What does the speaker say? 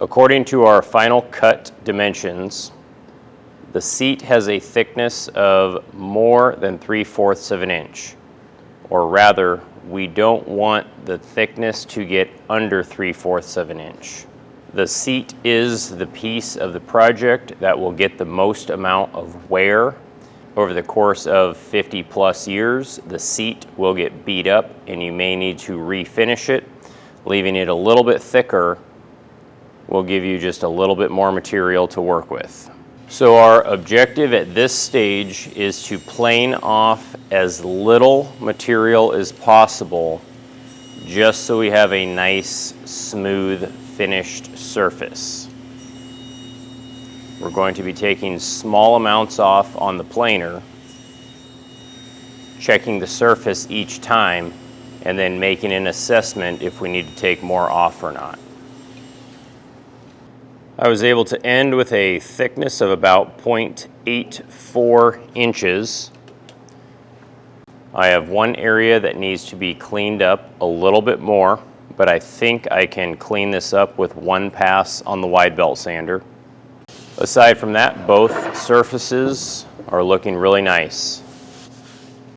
According to our final cut dimensions, the seat has a thickness of more than 3/4 of an inch, or rather, we don't want the thickness to get under 3/4 of an inch. The seat is the piece of the project that will get the most amount of wear. Over the course of 50 plus years, the seat will get beat up and you may need to refinish it. Leaving it a little bit thicker will give you just a little bit more material to work with. So our objective at this stage is to plane off as little material as possible, just so we have a nice, smooth, finished surface. We're going to be taking small amounts off on the planer, checking the surface each time, and then making an assessment if we need to take more off or not. I was able to end with a thickness of about 0.84 inches. I have one area that needs to be cleaned up a little bit more, but I think I can clean this up with one pass on the wide belt sander. Aside from that, both surfaces are looking really nice.